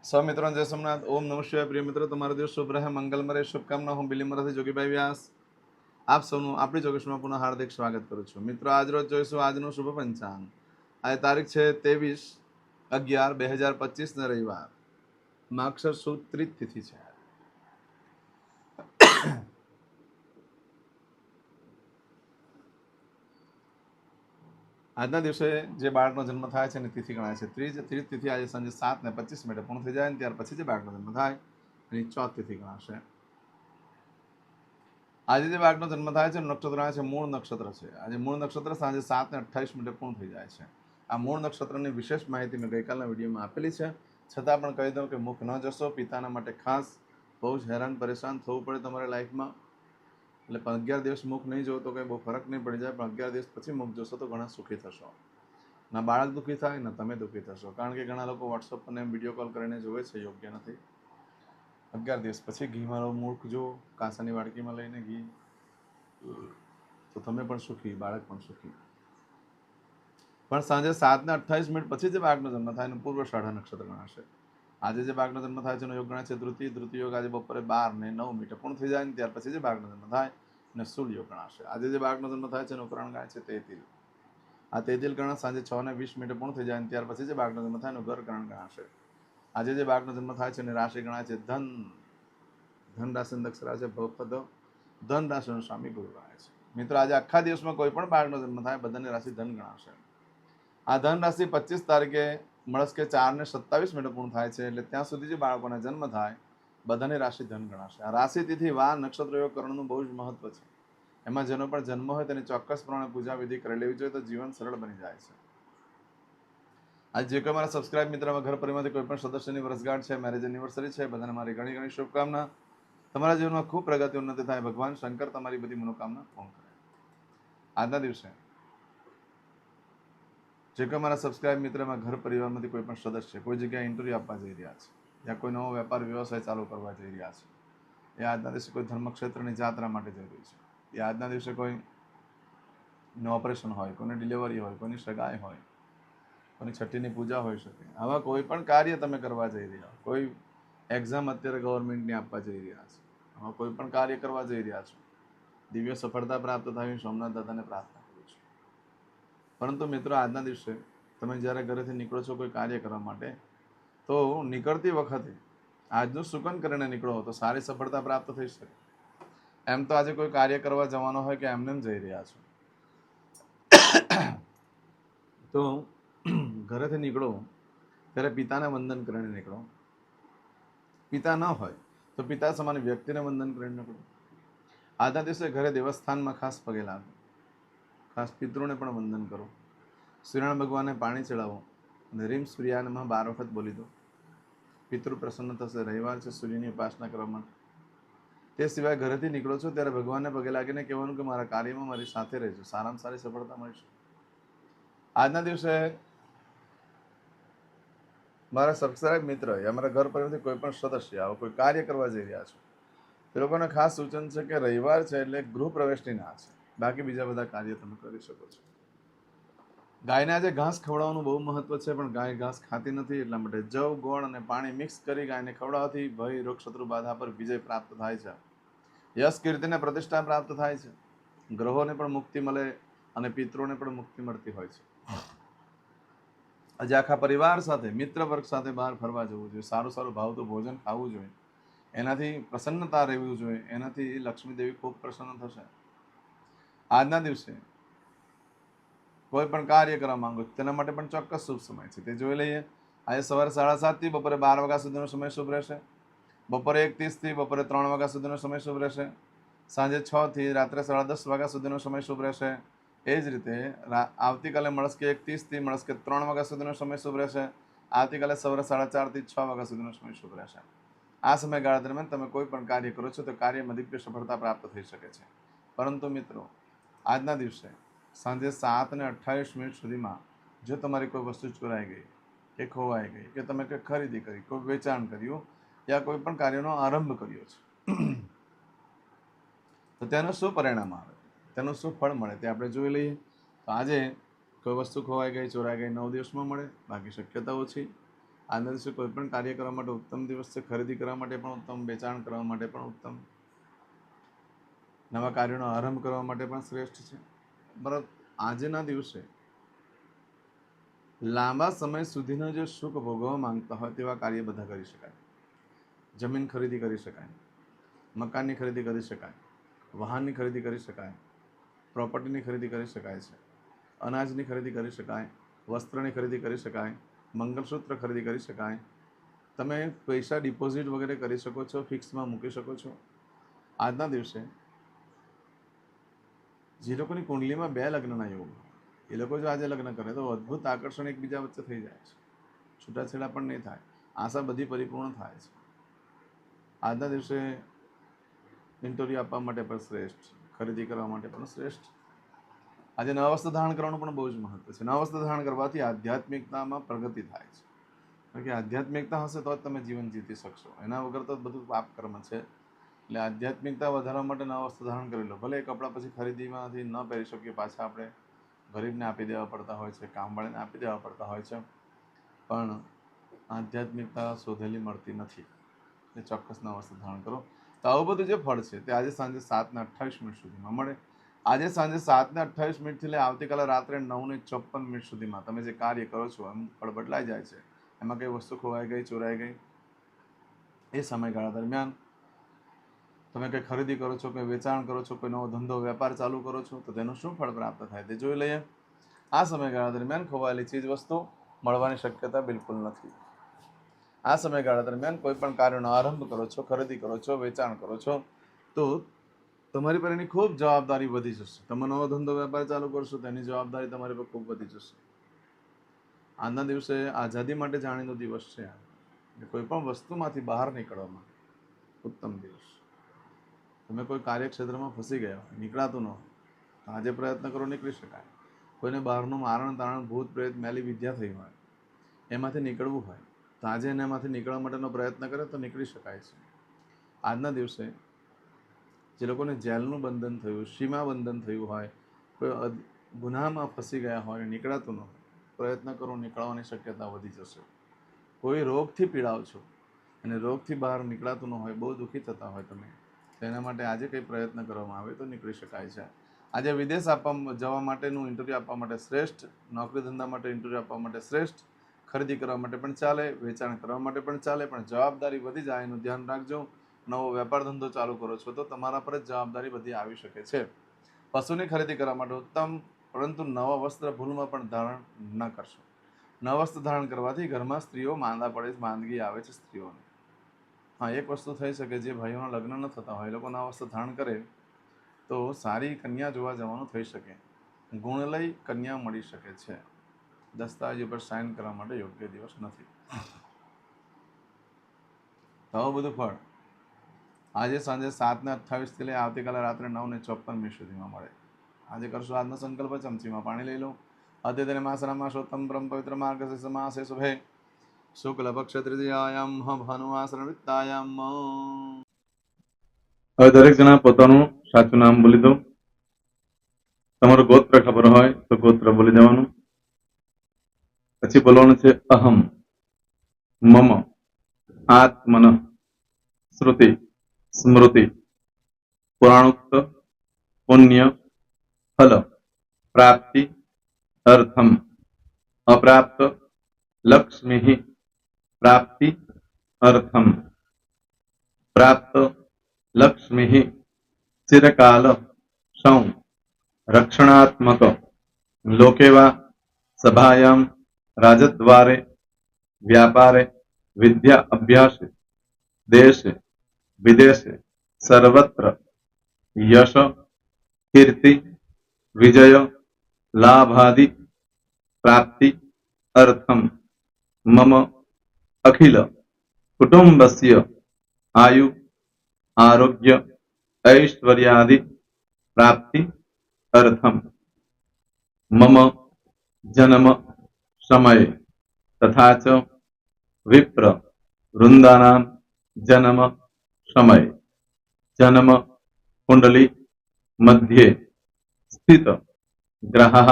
સૌ મિત્રો જય સોમનાથ. ઓમ નમઃ શિવાય. પ્રિય મિત્રો, તમારો દિવસ શુભ રહે, મંગલમય રહે. શુભકામના. હું બિલીમરાથી જોગીભાઈ વ્યાસ આપ સૌનું આપણી જોગેશમાં પુનઃ હાર્દિક સ્વાગત કરું છું. મિત્રો, આજ રોજ જોઈશું આજનું શુભ પંચાંગ. આજે તારીખ છે 23/11/2025 ને રવિવાર. માક્ષર સુદ ત્રીજ તિથિ છે. આજના દિવસે જે બાળકનો જન્મ થાય છે એની તિથિ ગણાય છે ત્રીજ તિથિ. આજે સાંજે 7:25 પૂર્ણ થઈ જાય ને ત્યાર પછી જે બાળકનો જન્મ થાય એની ચોથ તિથિ ગણાશે. આજે જે બાળકનો જન્મ થાય છે નક્ષત્ર ગણાય છે મૂળ નક્ષત્ર છે. આજે મૂળ નક્ષત્ર સાંજે 7:28 પૂર્ણ થઈ જાય છે. આ મૂળ નક્ષત્રની વિશેષ માહિતી મેં ગઈકાલના વિડીયોમાં આપેલી છે, છતાં પણ કહી દઉં કે મુખ ન જશો. પિતાના માટે ખાસ બહુ જ હેરાન પરેશાન થવું પડે તમારી લાઈફમાં. એટલે 11 દિવસ મુખ નહીં જોવો તો કંઈ બહુ ફરક નહીં પડી જાય, પણ 11 દિવસ પછી મુખ જોશો તો ઘણા સુખી થશો. ના બાળક દુઃખી થાય ને તમે દુઃખી થશો, કારણ કે ઘણા લોકો વોટ્સઅપ અને વિડીયો કોલ કરીને જોવે છે, યોગ્ય નથી. 11 દિવસ પછી ઘી મારો મુખ જો કાંસાની વાડકીમાં લઈને ઘી, તો તમે પણ સુખી, બાળક પણ સુખી. પણ સાંજે 7:28 પછી જે બાળકનો જન્મ થાય એનું પૂર્વષાઢા નક્ષત્ર ગણાશે. આજે જે બાળકનો જન્મ થાય છે એનો યોગ ગણાય છે ધૃતિ યોગ. આજે બપોરે 12:09 પૂર્ણ થઈ જાય ને ત્યાર પછી જે બાળકનો જન્મ થાય એને સૂલ યોગ ગણાશે. આજે જે બાળકનો જન્મ થાય છે એનું કરણ ગણાય છે તેતિલ. આ તેતિલ કરણ સાંજે 6:20 પૂર્ણ થઈ જાય ને ત્યાર પછી જે બાળકનો જન્મ થાય એનું ઘર કરણ ગણાશે. આજે જે બાળકનો જન્મ થાય છે એની રાશિ ગણાય છે ધન. ધન રાશિ અક્ષરા છે ભવપદ. ધન રાશિનો સ્વામી ગુરુ ગણાય છે. મિત્રો, આજે આખા દિવસમાં કોઈ પણ બાળકનો જન્મ થાય બધાની રાશિ ધન ગણાશે. આ ધન રાશિ 25 તારીખે મળસ્કે 4:27 પૂર્ણ થાય છે, એટલે ત્યાં સુધી જે બાળકોના જન્મ થાય બધાની રાશિ ધન ગણાશે. આ રાશિ તિથિ વાર નક્ષત્ર યોગ કરણનું બહુ જ મહત્વ છે. એમાં જેનો પણ જન્મ હોય તેની ચોક્કસ પ્રમાણે પૂજા વિધિ કરી લેવી જોઈએ, તો જીવન સરળ બની જાય છે. આજે જે કોઈ મારા સબસ્ક્રાઇબ મિત્રમાં ઘર પરિવારમાંથી કોઈ પણ સદસ્યની વર્ષગાંઠ છે, મેરેજ એનિવર્સરી છે, બધાને મારી ઘણી ઘણી શુભકામના. તમારા જીવનમાં ખૂબ પ્રગતિ ઉન્નતિ થાય. ભગવાન શંકર તમારી બધી મનોકામના પૂર્ણ કરે. આજના દિવસે જે કોઈ મારા સબસ્ક્રાઇબ મિત્રમાં ઘર પરિવારમાંથી કોઈ પણ સદસ્ય કોઈ જગ્યાએ ઇન્ટરવ્યૂ આપવા જઈ રહ્યા છે, યા કોઈ નવો વેપાર વ્યવસાય ચાલુ કરવા જઈ રહ્યા છે, એ આજના દિવસે કોઈ ધર્મક્ષેત્રની જાત્રા માટે જઈ રહી છે, એ આજના દિવસે કોઈનું ઓપરેશન હોય, કોઈની ડિલિવરી હોય, કોઈની સગાઈ હોય, કોઈની છઠ્ઠીની પૂજા હોઈ શકે. આવા કોઈ પણ કાર્ય તમે કરવા જઈ રહ્યા છો, કોઈ એક્ઝામ અત્યારે ગવર્મેન્ટની આપવા જઈ રહ્યા છો, આવા કોઈ પણ કાર્ય કરવા જઈ રહ્યા છો, દિવ્ય સફળતા પ્રાપ્ત થાય સોમનાથ દાદાને પ્રાર્થના કરું છું. પરંતુ મિત્રો, આજના દિવસે તમે જ્યારે ઘરેથી નીકળો છો કોઈ કાર્ય કરવા માટે, તો નીકળતી વખતે આજનું સુકન કરીને નીકળો તો સારી સફળતા પ્રાપ્ત થઈ શકે. એમ તો આજે કોઈ કાર્ય કરવા જવાનો હોય કે એમને જઈ રહ્યા છો, તો ઘરેથી નીકળો ત્યારે પિતાને વંદન કરીને નીકળો. પિતા ન હોય તો પિતા સમાન વ્યક્તિને વંદન કરીને નીકળો. આજના દિવસે ઘરે દેવસ્થાનમાં ખાસ પગે લાગો, ખાસ પિતૃને પણ વંદન કરો. સૂર્યનારાયણ ભગવાનને પાણી ચડાવો અને રીમ સૂર્યાનમઃ 12 વખત બોલી દો. પિતૃ પ્રસન્ન થશે. રવિવાર છે, સૂર્યની ઉપાસના કરવા માટે. તે સિવાય ઘરેથી નીકળો છો ત્યારે ભગવાનને પગે લાગીને કહેવાનું કે મારા કાર્યમાં મારી સાથે રહેજો, સારામાં સારી સફળતા મળશે. આજના દિવસે મારા સબસ્ક્રાઇબ મિત્ર યા મારા ઘર પરિવારથી કોઈ પણ સદસ્ય આવો કોઈ કાર્ય કરવા જઈ રહ્યા છો, એ લોકોને ખાસ સૂચન છે કે રવિવાર છે એટલે ગૃહ પ્રવેશની ના છે, બાકી બીજા બધા કાર્ય તમે કરી શકો છો. ગાયને આજે ઘાસ ખવડાવવાનું બહુ મહત્વ છે, પણ ગાય ઘાસ ખાતી નથી. એટલા માટે જવ, ગોળ અને પાણી મિક્સ કરી ગાયને ખવડાવવાથી ભય, રોગ, શત્રુ બાધા પર વિજય પ્રાપ્ત થાય છે. યશ, કીર્તિને પ્રતિષ્ઠા પ્રાપ્ત થાય છે. ગ્રહોને પણ મુક્તિ મળે અને પિતૃને પણ મુક્તિ મળતી હોય છે. આજે આખા પરિવાર સાથે, મિત્ર વર્ગ સાથે બહાર ફરવા જવું જોઈએ. સારું સારું ભાવતું ભોજન ખાવું જોઈએ. એનાથી પ્રસન્નતા રહેવું જોઈએ. એનાથી લક્ષ્મી દેવી ખૂબ પ્રસન્ન થશે. આજના દિવસે કોઈ પણ કાર્ય કરવા માંગો તેના માટે પણ ચોક્કસ શુભ સમય છે, તે જોઈ લઈએ. આજે સવારે 7:30 થી બપોરે 12 વાગ્યા સુધીનો સમય શુભ રહેશે. બપોરે 1:30 થી બપોરે 3 વાગ્યા સુધીનો સમય શુભ રહેશે. સાંજે 6 થી રાત્રે 10:30 વાગ્યા સુધીનો સમય શુભ રહેશે. એ જ રીતે આવતીકાલે મળસ્કે 1:30 થી મળસ્કે 3 વાગ્યા સુધીનો સમય શુભ રહેશે. આવતીકાલે સવારે 4:30 થી 6 વાગ્યા સુધીનો સમય શુભ રહેશે. આ સમયગાળા દરમિયાન તમે કોઈ પણ કાર્ય કરો છો તો કાર્યમાં દિવ્ય સફળતા પ્રાપ્ત થઈ શકે છે. પરંતુ મિત્રો, આજના દિવસે સાંજે 7:28 સુધીમાં જો તમારી કોઈ વસ્તુ ચોરાઈ ગઈ કે ખોવાઈ ગઈ, કે તમે કંઈ ખરીદી કરી, કોઈ વેચાણ કર્યું યા કોઈ પણ કાર્યનો આરંભ કર્યો છે, તો તેનું શું પરિણામ આવે, તેનું શું ફળ મળે તે આપણે જોઈ લઈએ. તો આજે કોઈ વસ્તુ ખોવાઈ ગઈ, ચોરાઈ ગઈ, 9 દિવસમાં મળે, બાકી શક્યતા ઓછી. આજના દિવસે કોઈ પણ કાર્ય કરવા માટે ઉત્તમ દિવસ છે. ખરીદી કરવા માટે પણ ઉત્તમ, વેચાણ કરવા માટે પણ ઉત્તમ, નવા કાર્યોનો આરંભ કરવા માટે પણ શ્રેષ્ઠ છે. બરાબર. આજના દિવસે લાંબા સમય સુધીનો જે સુખ ભોગવવા માંગતા હોય તેવા કાર્ય બધા કરી શકાય. જમીન ખરીદી કરી શકાય, મકાનની ખરીદી કરી શકાય, વાહનની ખરીદી કરી શકાય, પ્રોપર્ટીની ખરીદી કરી શકાય છે, અનાજની ખરીદી કરી શકાય, વસ્ત્રની ખરીદી કરી શકાય, મંગળસૂત્ર ખરીદી કરી શકાય. તમે પૈસા ડિપોઝિટ વગેરે કરી શકો છો, ફિક્સમાં મૂકી શકો છો. આજના દિવસે જે લોકોની કુંડલીમાં 2 લગ્નના યોગ, એ લોકો જો આજે લગ્ન કરે તો અદ્ભુત આકર્ષણ એકબીજા વચ્ચે થઈ જાય છે. છૂટાછેડા પણ નહીં થાય, આશા બધી પરિપૂર્ણ થાય છે. આજના દિવસે ઇન્ટરવ્યૂ આપવા માટે પણ શ્રેષ્ઠ, ખરીદી કરવા માટે પણ શ્રેષ્ઠ. આજે નવા વસ્ત્ર ધારણ કરવાનું પણ બહુ જ મહત્વ છે. નવા વસ્ત્ર ધારણ કરવાથી આધ્યાત્મિકતામાં પ્રગતિ થાય છે. કારણ કે આધ્યાત્મિકતા હશે તો જ તમે જીવન જીતી શકશો. એના વગર તો બધું પાપ કર્મ છે. એટલે આધ્યાત્મિકતા વધારવા માટે નવા વસ્ત્ર ધારણ કરી લો. ભલે એ કપડાં પછી ખરીદીમાંથી ન પહેરી શકીએ, પાછા આપણે ગરીબને આપી દેવા પડતા હોય છે, કામવાળીને આપી દેવા પડતા હોય છે, પણ આધ્યાત્મિકતા શોધેલી મળતી નથી. એ ચોક્કસ નવા વસ્ત્ર ધારણ કરો. તો આવું બધું જે ફળ છે તે આજે સાંજે 7:28 સુધીમાં મળે. આજે સાંજે 7:28 લઈ આવતીકાલે રાત્રે 9:54 સુધીમાં તમે જે કાર્ય કરો છો એમ ફળ બદલાઈ જાય છે. એમાં કઈ વસ્તુ ખોવાઈ ગઈ, ચોરાઈ ગઈ, એ સમયગાળા દરમિયાન તમે કંઈ ખરીદી કરો છો, કંઈ વેચાણ કરો છો, કોઈ નવો ધંધો વેપાર ચાલુ કરો છો તો તેનું શું ફળ પ્રાપ્ત થાય તે જોઈ લઈએ. આ સમયગાળા દરમિયાન ખોવાયેલી ચીજ વસ્તુ મળવાની શક્યતા બિલકુલ નથી. આ સમયગાળા દરમિયાન કોઈ પણ કાર્યનો આરંભ કરો છો, ખરીદી કરો છો, વેચાણ કરો છો તો તમારી પર એની ખૂબ જવાબદારી વધી જશે. તમે નવો ધંધો વેપાર ચાલુ કરશો તો એની જવાબદારી તમારી પર ખૂબ વધી જશે. આજના દિવસે આઝાદી માટે જાણીતો દિવસ છે. કોઈ પણ વસ્તુમાંથી બહાર નીકળવામાં ઉત્તમ દિવસ. તમે કોઈ કાર્યક્ષેત્રમાં ફસી ગયા હોય, નીકળાતું ન હોય તો આજે પ્રયત્ન કરો, નીકળી શકાય. કોઈને બહારનું મારણ તારણ, ભૂત પ્રેત, મેલી વિદ્યા થઈ હોય, એમાંથી નીકળવું હોય તો આજે એનામાંથી નીકળવા માટેનો પ્રયત્ન કરે તો નીકળી શકાય છે. આજના દિવસે જે લોકોને જેલનું બંધન થયું, સીમા બંધન થયું હોય, કોઈ ગુનામાં ફસી ગયા હોય, નીકળાતું ન હોય, પ્રયત્ન કરો, નીકળવાની શક્યતા વધી જશે. કોઈ રોગથી પીડાવ છો અને રોગથી બહાર નીકળાતું ન હોય, બહુ દુઃખી થતા હોય તમે, તો એના માટે આજે કંઈ પ્રયત્ન કરવામાં આવે તો નીકળી શકાય છે. આજે વિદેશ જવા માટેનું ઇન્ટરવ્યૂ આપવા માટે શ્રેષ્ઠ, નોકરી ધંધા માટે ઇન્ટરવ્યૂ આપવા માટે શ્રેષ્ઠ, ખરીદી કરવા માટે પણ ચાલે, વેચાણ કરવા માટે પણ ચાલે, પણ જવાબદારી વધી જાય એનું ધ્યાન રાખજો. નવો વેપાર ધંધો ચાલુ કરો છો તો તમારા પર જ જવાબદારી બધી આવી શકે છે. પશુની ખરીદી કરવા માટે ઉત્તમ, પરંતુ નવા વસ્ત્ર ભૂલમાં પણ ધારણ ન કરશો. નવા વસ્ત્ર ધારણ કરવાથી ઘરમાં સ્ત્રીઓ માંદા પડે, માંદગી આવે છે સ્ત્રીઓને. હા, એક વસ્તુ થઈ શકે, જે ભાઈઓના લગ્ન ન થતા હોય એ લોકો નવા વસ્ત્ર ધારણ કરે તો સારી કન્યા જોવા જવાનું થઈ શકે, ગુણ લઈ કન્યા મળી શકે છે. દસ્તાવેજ ઉપર સાઇન કરવા માટે યોગ્ય દિવસ નથી. તો બધું ફળ આજે સાંજે 7:28 લઈ આવતીકાલે રાત્રે 9:54 સુધીમાં મળે. આજે કરશો આજનો સંકલ્પ. ચમચીમાં પાણી લઈ લો. અદ્યતન માસનામાં શોતમ બ્રહ્મ પવિત્ર માર્ગશીર્ષ માસે શુભે શુક્લ પક્ષ તૃતીયાયામ ભાનુવાસરવિત્તાયામ. હવે દરેક જણા પોતાનું સાચું નામ બોલી દો. તમારું ગોત્ર ખબર હોય તો ગોત્ર બોલી દેવાનું. પછી બોલવાનું છે અહમ, મમ, આત્મન, શ્રુતિ, સ્મૃતિ, પુરાણોક્ત, પુણ્ય, ફલ, પ્રાપ્તિ, અર્થમ, અપ્રાપ્ત, લક્ષ્મી, પ્રાપ્તિ, અર્થમ, પ્રાપ્ત, લક્ષ્મી, ચિરકાલ, સૌ, રક્ષણાત્મક, લોકેવા, સભાયામ, રાજદ્વારે, વ્યાપારે, વિદ્યા અભ્યાસે, દેશે વિદેશે, સર્વત્ર, યશ, કીર્તિ, વિજય, લાભાદિ, પ્રાપ્તિ, અર્થમ, મમ, અખિલ કુટુંબસ્ય, આયુ, આરોગ્ય, ऐश्वर्यादि, प्राप्ति, अर्थम, मम, जन्म, समय, तथा च विप्र वृंदानां जन्म समय, जन्म कुंडली मध्ये स्थित ग्रहः,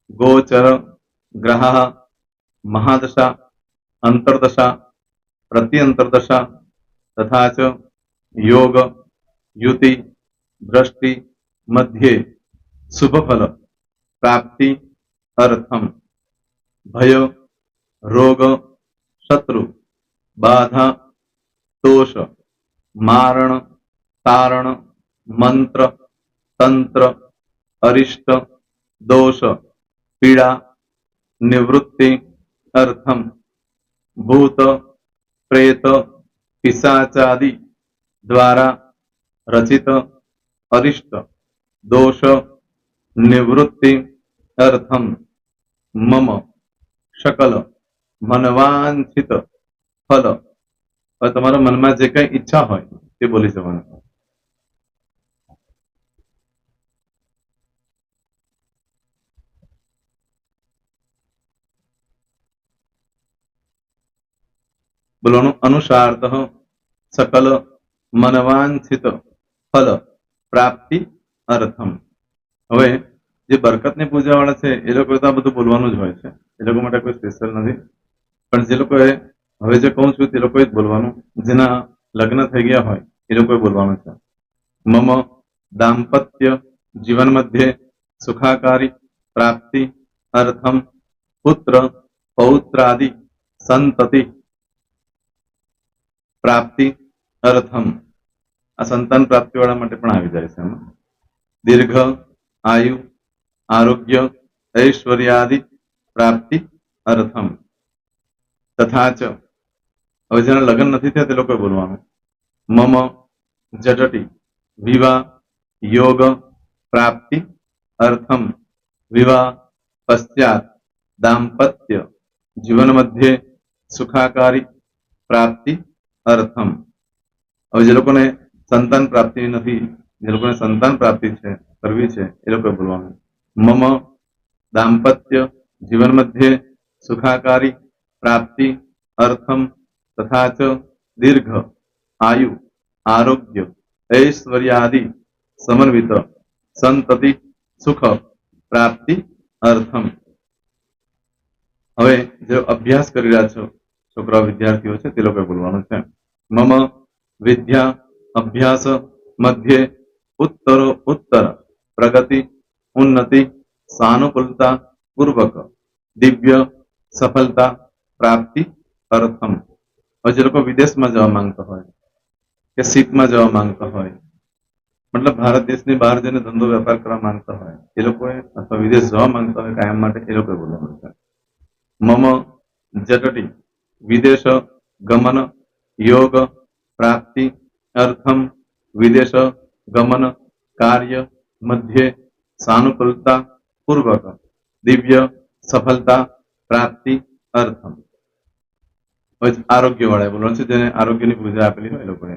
गोचर ग्रहः, महादशा अंतर्दशा प्रत्यंतर्दशा तथा च योग युति दृष्टि मध्ये शुभफल प्राप्ति अर्थम भय रोग शत्रु बाधा दोष मारण तारण मंत्र तंत्र अरिष्ट दोष पीड़ा निवृत्ति अर्थम भूत प्रेत पिशाचादि द्वारा रचित अरिष्ट दोष निवृत्ति अर्थम मम सकल मनवांछित फल और તમારા મનમાં જે કઈ ઈચ્છા હોય તે બોલી જવાનું. બોલવાનું અનુસારતઃ સકલ મનવાંછિત ફલ પ્રાપ્તિ અર્થમ. હવે જે બરકતની પૂજા વાળા છે એ લોકો તો આ બધું બોલવાનું જ હોય છે, એ લોકો માટે કોઈ સ્પેશિયલ નથી. પણ જે લોકોએ હવે જે કહું છું તે લોકોએ જ બોલવાનું, જેના લગ્ન થઈ ગયા હોય એ લોકોએ બોલવાનું છે. મમ દાંપત્ય જીવન મધ્યે સુખાકારી પ્રાપ્તિ અર્થમ પુત્ર પૌત્રાદિ સંતતિ પ્રાપ્તિ અર્થમ. આ સંતાન પ્રાપ્તિ વાળા માટે પણ આવી જાય છે. દીર્ઘ આયુ આરોગ્ય ઐશ્વર્યાદિ પ્રાપ્તિ અર્થમ તથા ચ. હવે જેના લગ્ન નથી થયા તે લોકોએ બોલવાનું. મમ જટટી વિવાહ યોગ પ્રાપ્તિ અર્થમ વિવાહ પશ્ચાત દાંપત્ય જીવન મધ્યે સુખાકારી પ્રાપ્તિ અર્થમ. હવે જે લોકોને સંતાન પ્રાપ્તિ નથી, જે લોકોને સંતાન પ્રાપ્તિ છે કરવી છે એ લોકોએ બોલવાનું. મમ દાંપત્ય જીવન મધ્યે સુખાકારી પ્રાપ્તિ અર્થમ તથા ચ દીર્ઘ આયુ આરોગ્ય ઐશ્વર્યાદિ સમન્વિત સંતતિ સુખ પ્રાપ્તિ અર્થમ. હવે જે અભ્યાસ કરી રહ્યા છો છોકરા વિદ્યાર્થીઓ છે તે લોકોએ બોલવાનું છે. મમ વિદ્યા અભ્યાસ મધ્યે ઉત્તરો ઉત્તર પ્રગતિ ઉન્નતિ સાનુકૂલતા પૂર્વક દિવ્ય સફળતા પ્રાપ્તિ અર્થમ. હવે જે લોકો વિદેશમાં જવા માંગતા હોય કે શીપમાં જવા માંગતા હોય, મતલબ ભારત દેશની બહાર જઈને ધંધો વેપાર કરવા માંગતા હોય એ લોકોએ, અથવા વિદેશ જવા માંગતા હોય કાયમ માટે, એ લોકોએ બોલવાનું છે. મમ જટટી વિદેશ ગમન યોગ પ્રાપ્તિ અર્થમ વિદેશ ગમન કાર્ય મધ્યે સાનુકૂલતા પૂર્વક દિવ્ય સફળતા પ્રાપ્તિ અર્થમ. આરોગ્ય વાળા બોલવાનું છે, જેને આરોગ્યની પૂજા આપેલી હોય એ લોકોએ.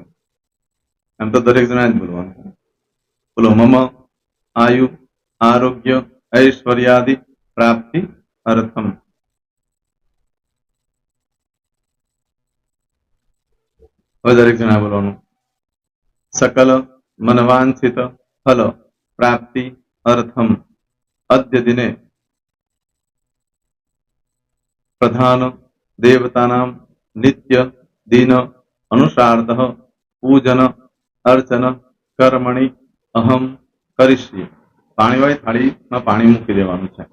એમ તો દરેક જણા જ બોલવાનું. બોલો મમ આયુ આરોગ્ય ઐશ્વર્યાદિ પ્રાપ્તિ અર્થમ. હવે દરેક જણા બોલવાનું. સકલ મનવાંછિત ફલ પ્રાપ્તિ અર્થમ અદ્ય દિને પ્રધાન દેવતાનામ નિત્ય દિન અનુસારતઃ પૂજન અર્ચન કર્મણિ અહમ કરીશ્યે. પાણીવાળી થાળીમાં પાણી મૂકી દેવાનું છે.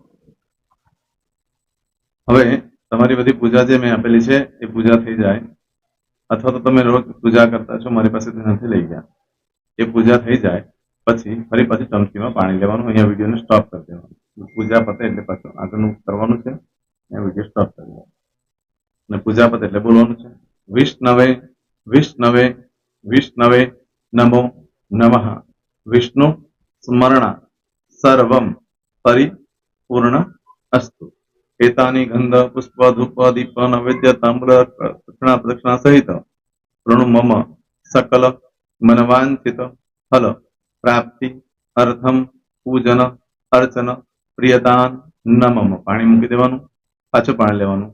હવે તમારી બધી પૂજા જે મેં આપેલી છે એ પૂજા થઈ જાય, અથવા તો તમે રોજ પૂજા કરતા છો મારી પાસેથી નથી લઈ ગયા, એ પૂજા થઈ જાય પછી ફરી પાછી ચમચીમાં પાણી લેવાનું. અહીંયા વિડીયોને સ્ટોપ કરી દેવાનું. પૂજા પતે એટલે પાછું આગળનું કરવાનું છે. અહીંયા વિડીયો સ્ટોપ કરી દેવાનું અને પૂજા પતે એટલે બોલવાનું છે. વિષ્ણવે વિષ્ણવે વિષ્ણવે નમો નમઃ વિષ્ણુ સ્મરણા સર્વમ પરિપૂર્ણ અસ્તુ. એતાની ગંધ પુષ્પ ધૂપ દીપ નૈવેદ્ય તાંબૂલ દક્ષિણા પ્રદક્ષિણા સહિત પ્રણુ મમ સકલ મનવાંછિત ફલ પ્રાપ્તિ અર્થમ પૂજન અર્ચન પ્રિયદાન નમમ. પાણી મૂકી દેવાનું, પાછું પાણી લેવાનું.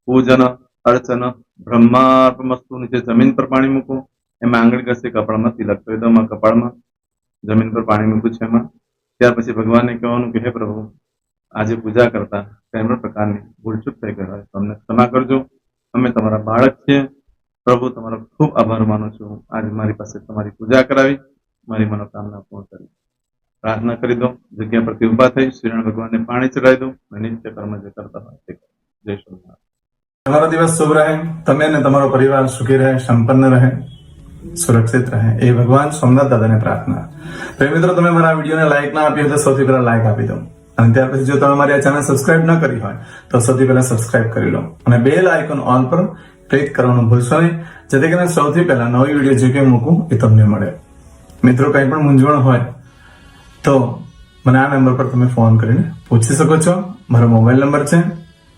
પૂજન અર્ચન બ્રહ્માર્પણમસ્તુ. નીચે જમીન પર પાણી મૂકો, એમાં આંગળી ઘસી કપાળમાં તિલક કરી દો. કપાળમાં જમીન પર પાણી મૂક્યું છે એમાં. ત્યાર પછી ભગવાનને કહેવાનું કે હે પ્રભુ, આજે પૂજા કરતા કઈ પણ પ્રકારની ભૂલચૂક થઈ ગઈ હોય તમને ક્ષમા કરજો. અમે તમારા બાળક છીએ. પ્રભુ તમારો ખૂબ આભાર માનું છું. આજે મારી પાસે તમારી પૂજા કરાવી, મારી મનોકામના પૂર્ણ કરી. પ્રાર્થના કરી દો. જગ્યા પરથી ઊભા થઈ શ્રીનારાયણ ભગવાનને પાણી ચડાવી દો અને નિત્ય કર્મ જે કરતા હોય તે કરો. જય સ્વામિનારાયણ. તમારો દિવસ શુભ રહે. તમે અને તમારો પરિવાર સુખી રહે, સંપન્ન રહે, સુરક્ષિત રહે એ ભગવાન સોમનાથ દાદાને પ્રાર્થના. તો મિત્રો, તમે મારા વિડીયોને લાઈક ના આપી હોય તો સૌથી પહેલા લાઈક આપી દો, અને ત્યાર પછી જો તમે મારી આ ચેનલ સબસ્ક્રાઇબ ન કરી હોય તો સૌથી પહેલા સબસ્ક્રાઇબ કરી લો અને બેલ આઇકોન ઓલ પર ક્લિક કરવાનું ભૂલશો નહીં, જેથી કરીને સૌથી પહેલા નવી વિડીયો જે કંઈ મૂકું એ તમને મળે. મિત્રો, કંઈ પણ મૂંઝવણ હોય તો મને આ નંબર પર તમે ફોન કરીને પૂછી શકો છો. મારો મોબાઈલ નંબર છે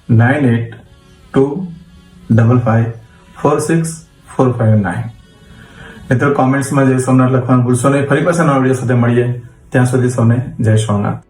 9825546459. મિત્રો, કોમેન્ટ્સમાં જય સોમનાથ લખવાનું ભૂલશો નહીં. ફરી પાછા નવા વિડીયો સાથે મળીએ. ત્યાં સુધી સૌને જય સોમનાથ.